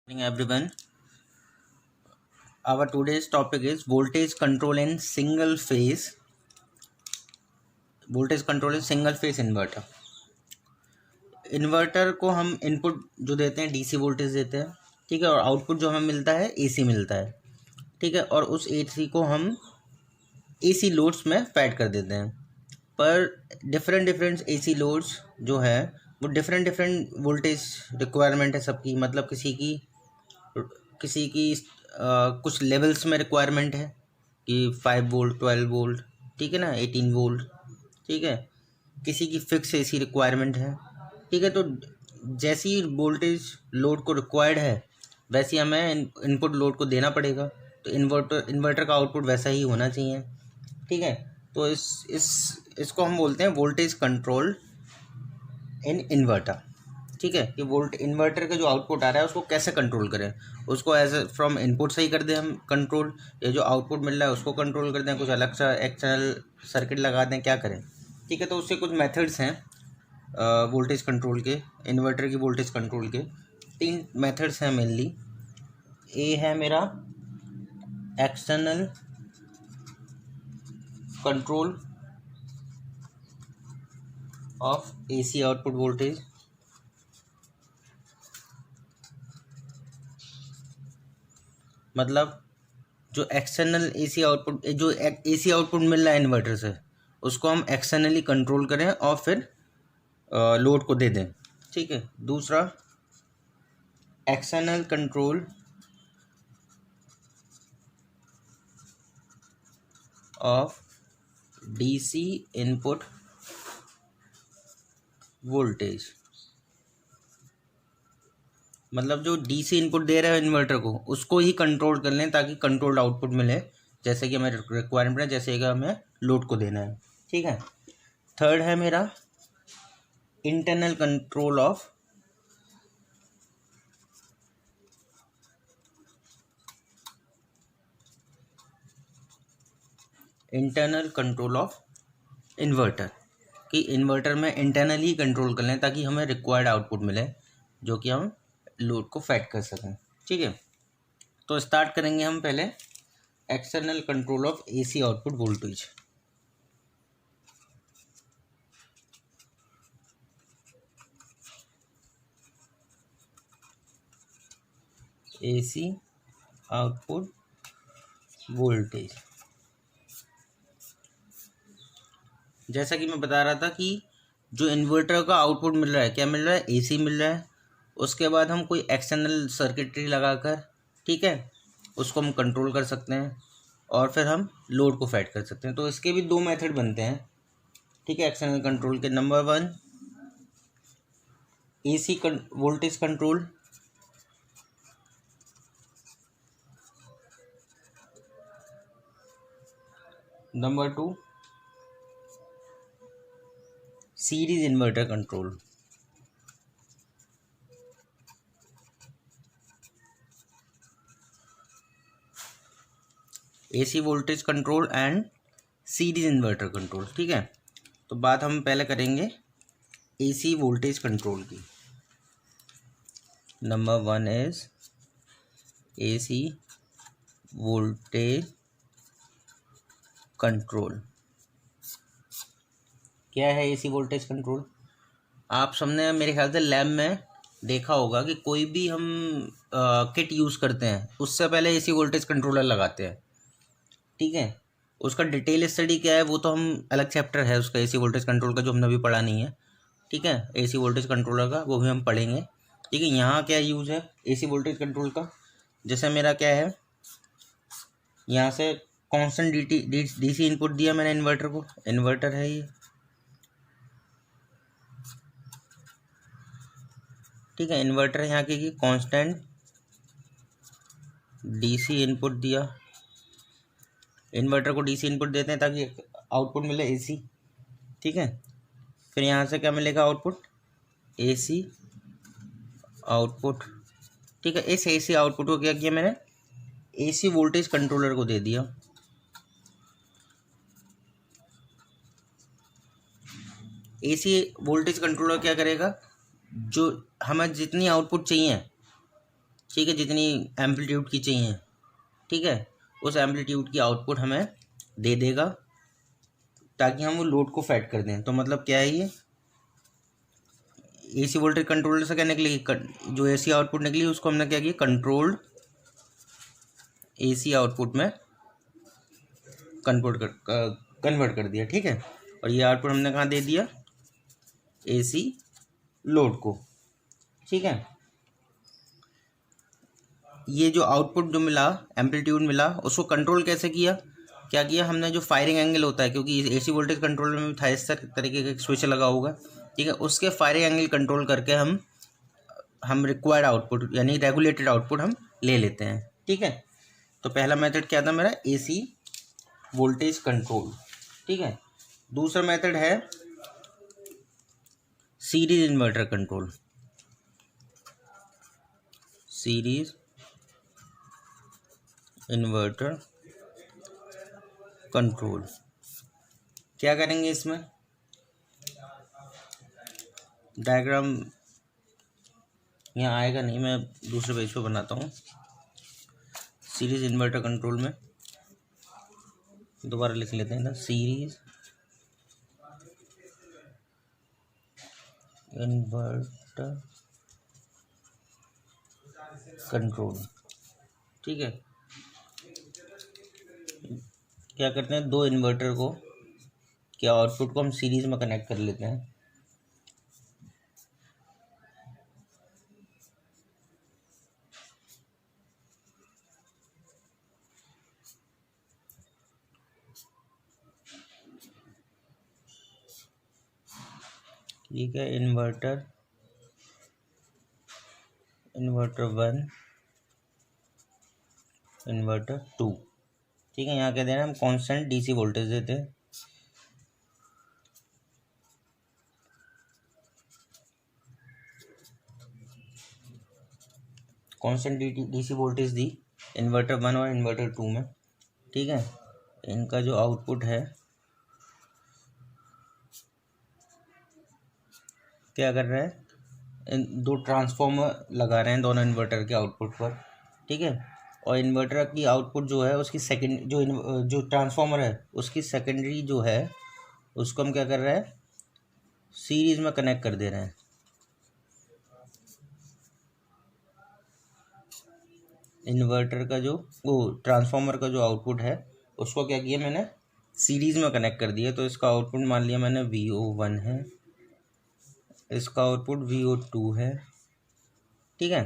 Morning everyone. Our today's topic is voltage control in single phase. Voltage control in single phase inverter. Inverter को हम input जो देते हैं DC voltage देते हैं, ठीक है, और आउटपुट जो हमें मिलता है एसी मिलता है, ठीक है, और उस एसी को हम एसी लोड्स में फैड कर देते हैं। पर डिफरेंट एसी लोड्स जो है वो डिफरेंट वोल्टेज रिक्वायरमेंट है सबकी। मतलब किसी की कुछ लेवल्स में रिक्वायरमेंट है कि 5 वोल्ट 12 वोल्ट, ठीक है ना, 18 वोल्ट, ठीक है। किसी की फिक्स एसी रिक्वायरमेंट है, ठीक है। तो जैसी वोल्टेज लोड को रिक्वायर्ड है वैसी हमें इनपुट लोड को देना पड़ेगा। तो इन्वर्टर का आउटपुट वैसा ही होना चाहिए, ठीक है। तो इसको हम बोलते हैं वोल्टेज कंट्रोल इन इन्वर्टर, ठीक है। कि वोल्ट इन्वर्टर का जो आउटपुट आ रहा है उसको कैसे कंट्रोल करें, उसको एज फ्रॉम इनपुट से ही कर दें हम कंट्रोल, या जो आउटपुट मिल रहा है उसको कंट्रोल कर दें, कुछ अलग सा एक्सटर्नल सर्किट लगा दें, क्या करें, ठीक है। तो उससे कुछ मेथड्स हैं वोल्टेज कंट्रोल के, इन्वर्टर की वोल्टेज कंट्रोल के 3 मेथड्स हैं मेनली। ए है मेरा external control of AC output voltage, मतलब जो एक्सटर्नल एसी आउटपुट, जो एसी आउटपुट मिल रहा है इन्वर्टर से उसको हम एक्सटर्नली कंट्रोल करें और फिर लोड को दे दें, ठीक है। दूसरा external control of DC input voltage, मतलब जो डीसी इनपुट दे रहा है इन्वर्टर को उसको ही कंट्रोल कर लें ताकि कंट्रोल्ड आउटपुट मिले, जैसे कि हमें रिक्वायरमेंट है, जैसे कि हमें लोड को देना है, ठीक है। थर्ड है मेरा इंटरनल कंट्रोल ऑफ इन्वर्टर, कि इन्वर्टर में इंटरनली कंट्रोल कर लें ताकि हमें रिक्वायर्ड आउटपुट मिले जो कि हम लोड को फैड कर सकें, ठीक है। तो स्टार्ट करेंगे हम पहले external control of AC output voltage. AC output voltage, जैसा कि मैं बता रहा था कि जो इन्वर्टर का आउटपुट मिल रहा है, क्या मिल रहा है, एसी मिल रहा है। उसके बाद हम कोई एक्सटर्नल सर्किटरी लगाकर, ठीक है, उसको हम कंट्रोल कर सकते हैं और फिर हम लोड को फैड कर सकते हैं। तो इसके भी 2 मेथड बनते हैं, ठीक है, एक्सटर्नल कंट्रोल के। Number 1 AC voltage control, number 2 series inverter control. AC voltage control and series inverter control, ठीक है। तो बात हम पहले करेंगे एसी वोल्टेज कंट्रोल की। Number 1 is AC voltage control. क्या है एसी वोल्टेज कंट्रोल? आप सबने मेरे ख्याल से लैब में देखा होगा कि कोई भी हम किट यूज़ करते हैं उससे पहले एसी वोल्टेज कंट्रोलर लगाते हैं, ठीक है। उसका डिटेल स्टडी क्या है वो तो हम अलग चैप्टर है उसका, एसी वोल्टेज कंट्रोल का, जो हमने अभी पढ़ा नहीं है, ठीक है। एसी वोल्टेज कंट्रोलर का वो भी हम पढ़ेंगे, ठीक है। यहाँ क्या यूज़ है एसी वोल्टेज कंट्रोल का, जैसे मेरा क्या है, यहाँ से कांस्टेंट डीसी इनपुट दिया मैंने इन्वर्टर को, इन्वर्टर है ये, ठीक है। इन्वर्टर यहाँ की कांस्टेंट डीसी इनपुट दिया, इन्वर्टर को डीसी इनपुट देते हैं ताकि आउटपुट मिले एसी, ठीक है। फिर यहाँ से क्या मिलेगा आउटपुट, एसी आउटपुट, ठीक है। इस एसी आउटपुट को क्या किया मैंने, एसी वोल्टेज कंट्रोलर को दे दिया। एसी वोल्टेज कंट्रोलर क्या करेगा, जो हमें जितनी आउटपुट चाहिए, ठीक है, जितनी एम्पलीट्यूड की चाहिए, ठीक है, उस एम्पलीट्यूड की आउटपुट हमें दे देगा ताकि हम वो लोड को फेड कर दें। तो मतलब क्या है ये, एसी वोल्टेज कंट्रोलर से क्या निकली, जो एसी आउटपुट निकली उसको हमने क्या किया, कंट्रोल्ड एसी आउटपुट में कन्वर्ट कर दिया। ठीक है, और ये आउटपुट हमने कहाँ दे दिया, एसी लोड को। ठीक है, ये जो आउटपुट जो मिला, एम्पलीट्यूड मिला, उसको कंट्रोल कैसे किया, क्या किया हमने, जो फायरिंग एंगल होता है, क्योंकि एसी वोल्टेज कंट्रोलर में भी थाइस्टर तरीके का स्विच लगा होगा, ठीक है, उसके फायरिंग एंगल कंट्रोल करके हम रिक्वायर्ड आउटपुट यानी रेगुलेटेड आउटपुट हम ले लेते हैं। ठीक है, तो पहला मेथड क्या था मेरा, एसी वोल्टेज कंट्रोल। ठीक है, दूसरा मेथड है series inverter control. Series inverter control क्या करेंगे, इसमें डायग्राम यहाँ आएगा नहीं, मैं दूसरे पेज पे बनाता हूँ। सीरीज इन्वर्टर कंट्रोल में दोबारा लिख लेते हैं ना, सीरीज इन्वर्टर कंट्रोल। ठीक है, क्या करते हैं, दो इन्वर्टर को क्या आउटपुट को हम सीरीज में कनेक्ट कर लेते हैं। ठीक है, इन्वर्टर 1, इन्वर्टर 2। ठीक है, यहाँ क्या देना, हम कांस्टेंट डीसी वोल्टेज देते हैं। कांस्टेंट डीसी वोल्टेज दी इन्वर्टर 1 और इन्वर्टर 2 में। ठीक है, इनका जो आउटपुट है क्या कर रहा है, इन दो ट्रांसफॉर्मर लगा रहे हैं दोनों इन्वर्टर के आउटपुट पर। ठीक है, और इन्वर्टर की आउटपुट जो है उसकी सेकेंड जो ट्रांसफॉर्मर है उसकी सेकेंडरी जो है उसको हम क्या कर रहे हैं, सीरीज में कनेक्ट कर दे रहे हैं। इन्वर्टर का जो ट्रांसफॉर्मर का जो आउटपुट है उसको क्या किया मैंने, सीरीज में कनेक्ट कर दिया। तो इसका आउटपुट मान लिया मैंने VO1 है, इसका आउटपुट VO2 है। ठीक है,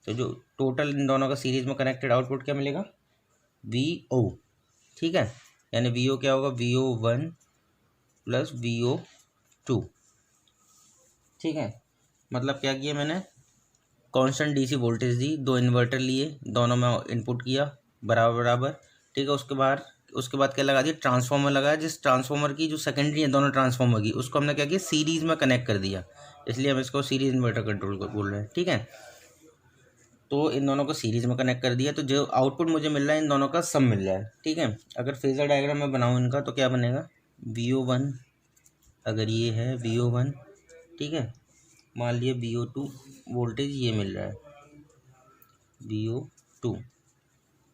तो जो टोटल इन दोनों का सीरीज में कनेक्टेड आउटपुट क्या मिलेगा, VO। ठीक है, यानी VO क्या होगा, VO1 प्लस VO2। ठीक है, मतलब क्या किया मैंने, कांस्टेंट डीसी वोल्टेज दी, दो इन्वर्टर लिए, दोनों में इनपुट किया बराबर बराबर। ठीक है, उसके बाद क्या लगा दिया, ट्रांसफॉर्मर लगाया, जिस ट्रांसफॉर्मर की जो सेकेंडरी है दोनों ट्रांसफॉर्मर की, उसको हमने क्या किया, सीरीज में कनेक्ट कर दिया, इसलिए हम इसको सीरीज इन्वर्टर कंट्रोल को बोल रहे हैं। ठीक है, तो इन दोनों को सीरीज में कनेक्ट कर दिया, तो जो आउटपुट मुझे मिल रहा है इन दोनों का सम मिल रहा है। ठीक है, अगर फेजर डायग्राम में बनाऊँ इनका तो क्या बनेगा, VO1 अगर ये है VO1, ठीक है, मान लिया VO2 वोल्टेज ये मिल रहा है VO2।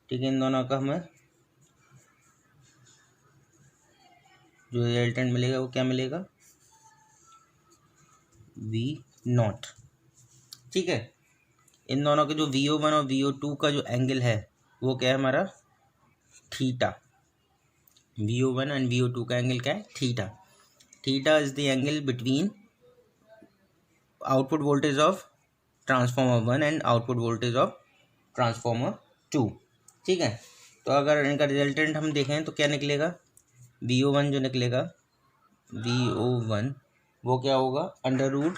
ठीक है, इन दोनों का हमें जो रिजल्टेंट मिलेगा वो क्या मिलेगा, V0। ठीक है, इन दोनों के जो VO1 और VO2 का जो एंगल है वो क्या है हमारा, थीटा। VO1 एंड VO2 का एंगल क्या है, theta. Theta is the angle between output voltage of transformer 1 and output voltage of transformer 2। ठीक है, तो अगर इनका रिजल्टेंट हम देखें तो क्या निकलेगा, VO1 जो निकलेगा, VO1 वो क्या होगा, अंडर रूट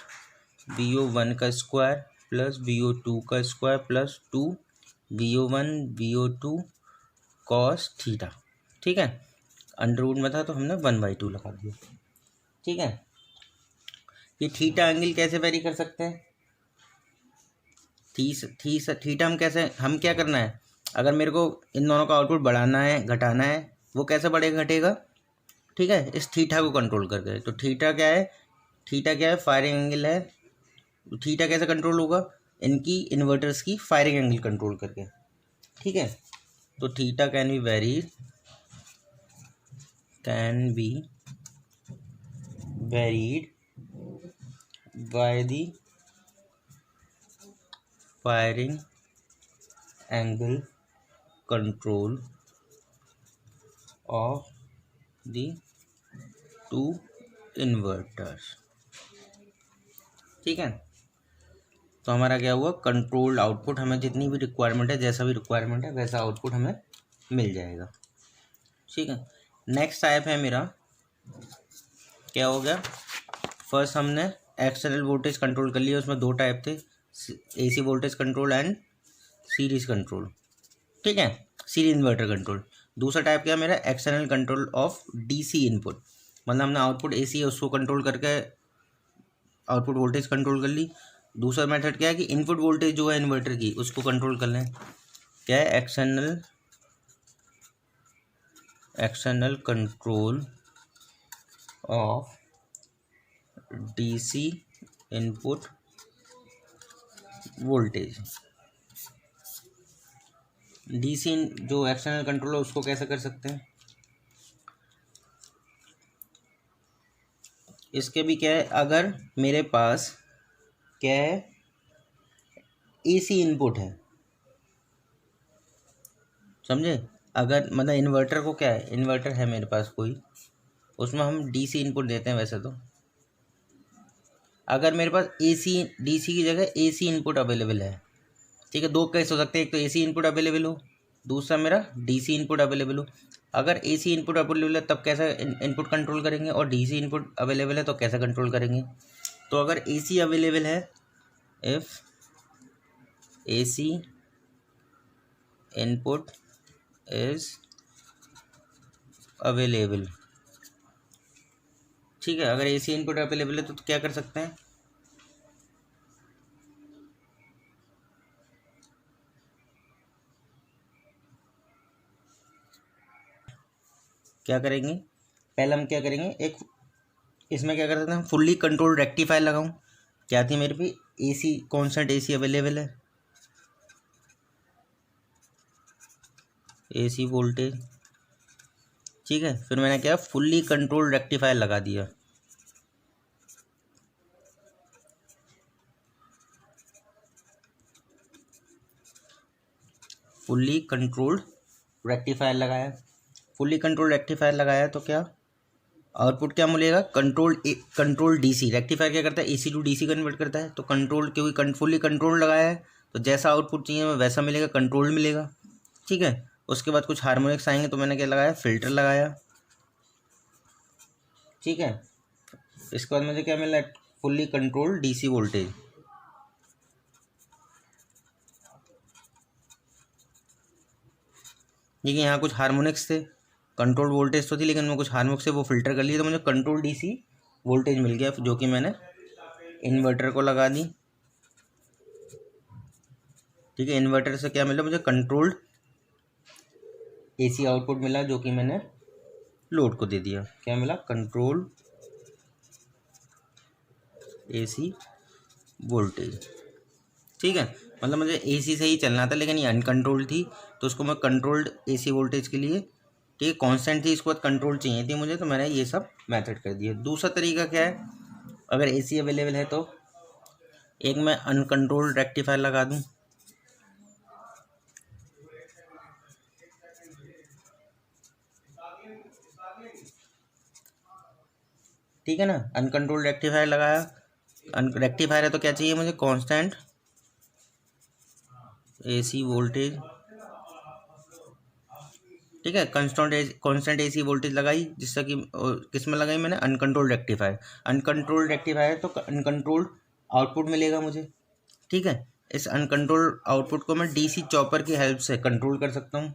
VO1 का स्क्वायर प्लस VO2 का square plus 2 VO1 VO2 cos theta. ठीक है, अंडर रूट में था तो हमने 1/2 लगा दिया। ठीक है, ये थीटा एंगल कैसे वेरी कर सकते हैं, थीटा हम क्या करना है, अगर मेरे को इन दोनों का आउटपुट बढ़ाना है घटाना है, वो कैसे बढ़ेगा घटेगा, ठीक है, इस थीटा को कंट्रोल करके। तो थीटा क्या है, फायरिंग एंगल है। थीटा कैसे कंट्रोल होगा, इनकी इन्वर्टर्स की फायरिंग एंगल कंट्रोल करके, ठीक है। तो theta can be varied by the firing angle control of the two inverters, ठीक है। तो हमारा क्या हुआ, कंट्रोल्ड आउटपुट, हमें जितनी भी रिक्वायरमेंट है, जैसा भी रिक्वायरमेंट है वैसा आउटपुट हमें मिल जाएगा, ठीक है। नेक्स्ट टाइप है मेरा, क्या हो गया, फर्स्ट हमने एक्सटर्नल वोल्टेज कंट्रोल कर लिया, उसमें दो टाइप थे, AC voltage control and series control, ठीक है, सीरीज इन्वर्टर कंट्रोल। दूसरा टाइप क्या मेरा, external control of DC input, मतलब हमने आउटपुट एसी है उसको कंट्रोल करके आउटपुट वोल्टेज कंट्रोल कर ली। दूसरा मेथड क्या है कि इनपुट वोल्टेज जो है इन्वर्टर की उसको कंट्रोल कर लें, क्या है, external control of DC input voltage. DC जो एक्सटर्नल कंट्रोल है उसको कैसे कर सकते हैं, इसके भी क्या है, अगर मेरे पास क्या है, एसी इनपुट है, समझे, अगर मतलब इन्वर्टर को क्या है, इन्वर्टर है मेरे पास कोई, उसमें हम डीसी इनपुट देते हैं वैसे तो, अगर मेरे पास एसी डीसी की जगह एसी इनपुट अवेलेबल है, ठीक है, दो केस हो सकते हैं, एक तो एसी इनपुट अवेलेबल हो, दूसरा मेरा डीसी इनपुट अवेलेबल हो। अगर एसी इनपुट अवेलेबल है तब कैसा इनपुट कंट्रोल करेंगे, और डीसी इनपुट अवेलेबल है तो कैसा कंट्रोल करेंगे। तो अगर एसी अवेलेबल है, if AC input is available, ठीक है, अगर एसी इनपुट अवेलेबल है तो क्या कर सकते हैं, क्या करेंगे, पहले हम क्या करेंगे, एक इसमें क्या कर सकते हैं, हम फुल्ली कंट्रोल रेक्टिफायर लगाऊं, क्या थी मेरे पे, एसी कॉन्स्टेंट एसी अवेलेबल है, एसी वोल्टेज, ठीक है, फिर मैंने क्या फुल्ली कंट्रोल रेक्टिफायर लगा दिया, फुल्ली कंट्रोल्ड रेक्टिफायर लगाया, फुल्ली कंट्रोल रेक्टिफायर लगाया तो क्या आउटपुट क्या मिलेगा, कंट्रोल डीसी, रेक्टिफायर क्या करता है, एसी टू डीसी कन्वर्ट करता है, तो कंट्रोल क्योंकि फुल्ली कंट्रोल लगाया है तो जैसा आउटपुट चाहिए हमें वैसा मिलेगा, कंट्रोल मिलेगा, ठीक है। उसके बाद कुछ हार्मोनिक्स आएंगे तो मैंने क्या लगाया, फिल्टर लगाया, ठीक है। इसके बाद मुझे क्या मिला, फुल्ली कंट्रोल डीसी वोल्टेज, देखिए यहाँ कुछ हार्मोनिक्स थे, कंट्रोल वोल्टेज तो थी लेकिन मैं कुछ हार्मोनिक्स से वो फिल्टर कर लिया, तो मुझे कंट्रोल डीसी वोल्टेज मिल गया, जो कि मैंने इन्वर्टर को लगा दी, ठीक है। इन्वर्टर से क्या मिला, मुझे कंट्रोल्ड एसी आउटपुट मिला, जो कि मैंने लोड को दे दिया, क्या मिला, कंट्रोल एसी वोल्टेज, ठीक है। मतलब मुझे एसी से ही चलना था लेकिन ये अनकंट्रोल्ड थी, तो उसको मैं कंट्रोल्ड एसी वोल्टेज के लिए, ठीक है, कांस्टेंट थी, इसके बाद कंट्रोल चाहिए थी मुझे, तो मैंने ये सब मेथड कर दिया। दूसरा तरीका क्या है, अगर एसी अवेलेबल है तो एक मैं अनकंट्रोल्ड रेक्टिफायर लगा दूं, ठीक है ना, अनकंट्रोल्ड रेक्टिफायर लगाया, रेक्टिफायर है तो क्या चाहिए मुझे, कांस्टेंट एसी वोल्टेज, ठीक है, कांस्टेंट एसी वोल्टेज लगाई, जिससे कि किस में लगाई मैंने, अनकंट्रोल्ड रेक्टिफायर, अनकंट्रोल्ड रेक्टिफायर तो अनकंट्रोल्ड आउटपुट मिलेगा मुझे, ठीक है। इस अनकंट्रोल्ड आउटपुट को मैं डीसी चॉपर की हेल्प से कंट्रोल कर सकता हूँ,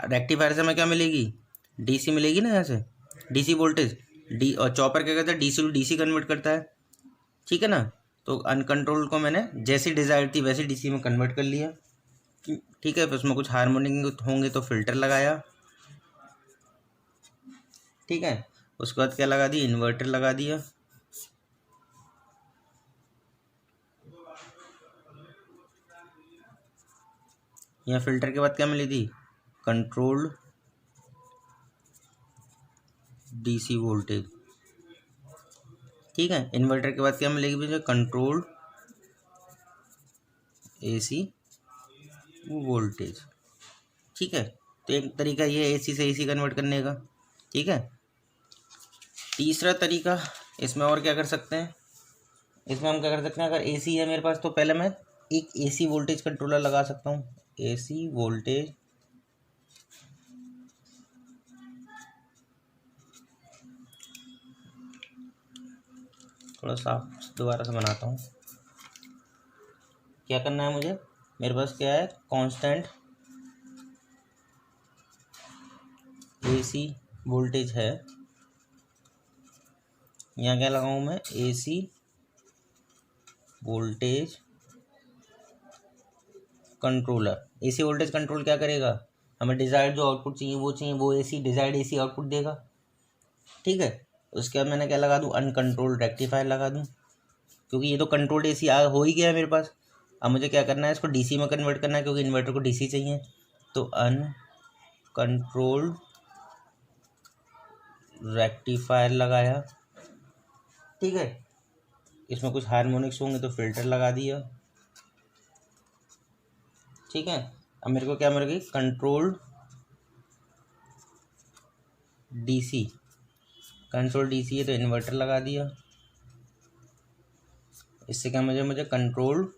रेक्टिफायर से मैं क्या मिलेगी, डीसी मिलेगी ना, यहाँ से डीसी वोल्टेज, डी और चॉपर क्या करता है, डीसी टू डीसी कन्वर्ट करता है, ठीक है ना। तो अनकंट्रोल को मैंने जैसी डिज़ायर थी वैसे डीसी में कन्वर्ट कर लिया, ठीक है। फिर उसमें कुछ हार्मोनिक होंगे तो फिल्टर लगाया, ठीक है। उसके बाद क्या लगा दिया, इन्वर्टर लगा दिया, यहाँ फिल्टर के बाद क्या मिली थी, कंट्रोल्ड डीसी वोल्टेज। ठीक है, इन्वर्टर के बाद क्या मिलेगी मुझे, कंट्रोल्ड एसी वोल्टेज। ठीक है, तो एक तरीका ये एसी से एसी कन्वर्ट करने का। ठीक है, तीसरा तरीका इसमें और क्या कर सकते हैं, इसमें हम क्या कर सकते हैं, अगर एसी है मेरे पास तो पहले मैं एक एसी वोल्टेज कंट्रोलर लगा सकता हूँ। एसी वोल्टेज थोड़ा साफ दोबारा से बनाता हूँ। क्या करना है मुझे, मेरे पास क्या है, कांस्टेंट एसी वोल्टेज है। यहाँ क्या लगाऊँ मैं, AC voltage controller. AC voltage control क्या करेगा, हमें डिज़ायर्ड जो आउटपुट चाहिए वो एसी डिज़ायर्ड एसी आउटपुट देगा। ठीक है, उसके बाद मैंने क्या लगा दूँ, अनकंट्रोल्ड रेक्टिफायर लगा दूँ, क्योंकि ये तो कंट्रोल्ड एसी हो ही गया है मेरे पास। अब मुझे क्या करना है, इसको डीसी में कन्वर्ट करना है, क्योंकि इन्वर्टर को डीसी चाहिए। तो अनकंट्रोल्ड रेक्टिफायर लगाया। ठीक है, इसमें कुछ हारमोनिक्स होंगे तो फिल्टर लगा दिया। ठीक है, अब मेरे को क्या मिल गई, कंट्रोल्ड डीसी। कंट्रोल डीसी है तो इन्वर्टर लगा दिया। इससे क्या मुझे कंट्रोल्ड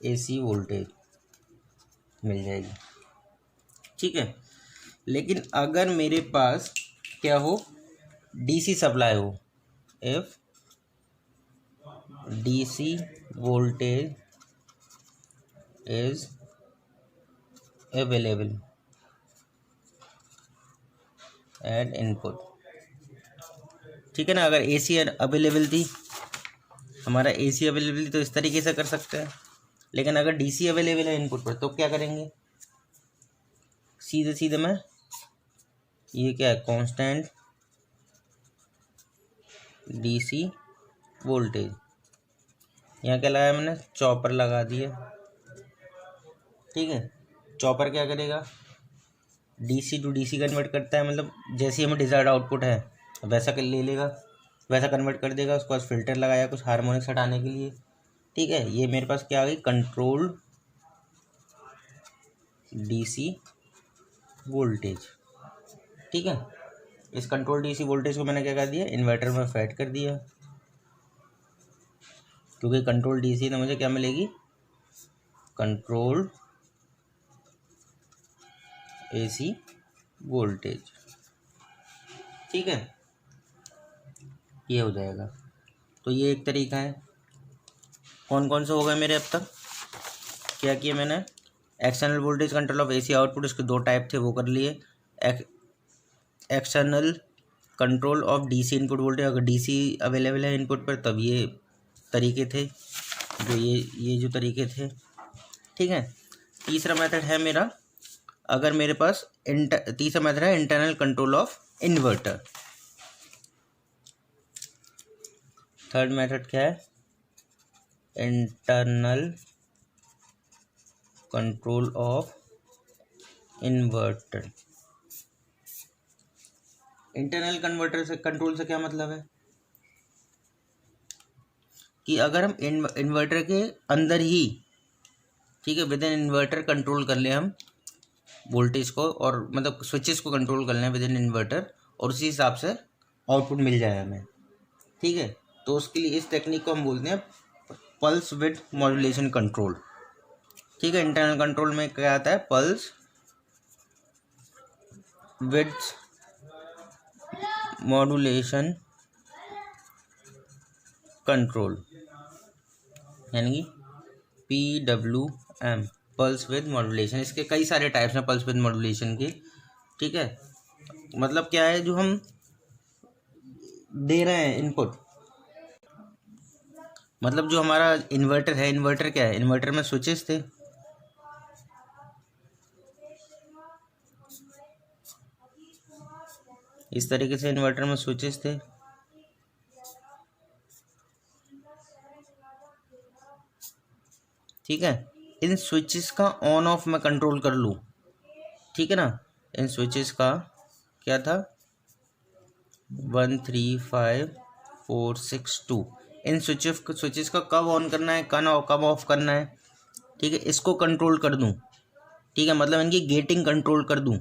एसी वोल्टेज मिल जाएगी। ठीक है, लेकिन अगर मेरे पास क्या हो, डीसी सप्लाई हो, if DC voltage is available at input. ठीक है ना, अगर एसी अवेलेबल थी, हमारा एसी अवेलेबल थी तो इस तरीके से कर सकते हैं। लेकिन अगर डीसी अवेलेबल है इनपुट पर तो क्या करेंगे, सीधे सीधे मैं, ये क्या है, कांस्टेंट डीसी वोल्टेज, यहाँ क्या लगाया मैंने, चॉपर लगा दिया। ठीक है, चॉपर क्या करेगा, डीसी टू डीसी कन्वर्ट करता है, मतलब जैसी हमें डिज़ायर्ड आउटपुट है वैसा कर ले लेगा, वैसा कन्वर्ट कर देगा। उसके बाद फिल्टर लगाया कुछ हारमोनिक्स हटाने के लिए। ठीक है, ये मेरे पास क्या आ गई, कंट्रोल्ड डीसी वोल्टेज। ठीक है, इस कंट्रोल डीसी वोल्टेज को मैंने क्या कर दिया, इन्वर्टर में फैड कर दिया, क्योंकि कंट्रोल डीसी तो मुझे क्या मिलेगी, कंट्रोल एसी वोल्टेज। ठीक है, ये हो जाएगा। तो ये एक तरीका है। कौन कौन से हो गए मेरे अब तक, क्या किया मैंने, external voltage control of AC output, इसके दो टाइप थे वो कर लिए। External control of DC input voltage, अगर डीसी अवेलेबल है इनपुट पर तब ये तरीके थे, जो ये जो तरीके थे। ठीक है, तीसरा मेथड है मेरा, अगर मेरे पास तीसरा मेथड है internal control of inverter. Third method क्या है, internal control of inverter. Internal converter से कंट्रोल से क्या मतलब है, कि अगर हम इन्वर्टर के अंदर ही, ठीक है, विद इन इन्वर्टर कंट्रोल कर ले हम वोल्टेज को, और मतलब स्विचेस को कंट्रोल कर लें विद इन इन्वर्टर, और उसी हिसाब से आउटपुट मिल जाए हमें। ठीक है, तो उसके लिए इस टेक्निक को हम बोलते हैं पल्स विद मॉड्यूलेशन कंट्रोल। ठीक है, इंटरनल कंट्रोल में क्या आता है, पल्स विद मॉड्यूलेशन कंट्रोल, यानी कि PWM, पल्स विद मॉड्यूलेशन। इसके कई सारे टाइप्स हैं पल्स विद मॉड्यूलेशन के। ठीक है, मतलब क्या है, जो हम दे रहे हैं इनपुट, मतलब जो हमारा इन्वर्टर है, इन्वर्टर क्या है, इन्वर्टर में स्विचेस थे, इस तरीके से इन्वर्टर में स्विचेस थे। ठीक है। इन स्विचेस का ऑन ऑफ मैं कंट्रोल कर लूँ, ठीक है ना। इन स्विचेस का क्या था 1 3 5 4 6 2, इन स्विचेस का कब ऑन करना है, कब ऑफ करना है, ठीक है, इसको कंट्रोल कर दूँ, ठीक है, मतलब इनकी गेटिंग कंट्रोल कर दूँ,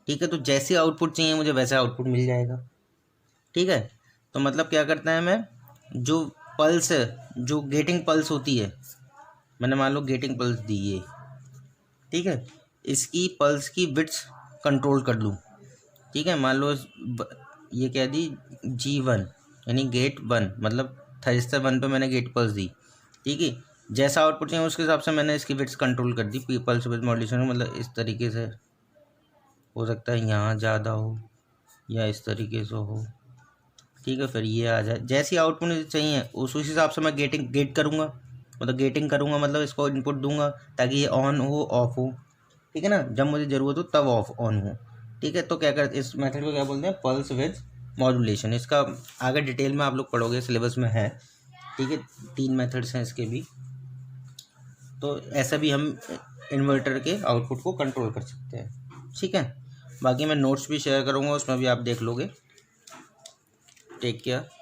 ठीक है। तो जैसे आउटपुट चाहिए मुझे वैसा आउटपुट मिल जाएगा, ठीक है। तो मतलब क्या करता है, मैं जो पल्स है, जो गेटिंग पल्स होती है, मैंने मान लो गेटिंग पल्स दी है, ठीक है, इसकी पल्स की विड्थ कंट्रोल कर लूँ, ठीक है। मान लो ये क्या दी G1 यानी गेट 1, मतलब थर्स्टर 1 पे मैंने गेट पल्स दी, ठीक है। जैसा आउटपुट चाहिए उसके हिसाब से मैंने इसकी विड्थ कंट्रोल कर दी पल्स विद मॉड्यूलेशन, मतलब इस तरीके से हो सकता है, यहाँ ज़्यादा हो या इस तरीके से हो, ठीक है। फिर ये आ जाए, जैसी आउटपुट मुझे चाहिए उस हिसाब से मैं गेट करूँगा, मतलब गेटिंग करूँगा, मतलब इसको इनपुट दूंगा ताकि ये ऑन हो ऑफ हो, ठीक है ना। जब मुझे ज़रूरत हो तब ऑफ ऑन हो, ठीक है। तो क्या करते इस मेथड को क्या बोलते हैं, पल्स विद मॉड्यूलेशन। इसका आगे डिटेल में आप लोग पढ़ोगे, सिलेबस में है, ठीक है। 3 मेथड्स हैं इसके भी। तो ऐसा भी हम इन्वर्टर के आउटपुट को कंट्रोल कर सकते हैं, ठीक है। बाकी मैं नोट्स भी शेयर करूँगा, उसमें भी आप देख लोगे। Take care.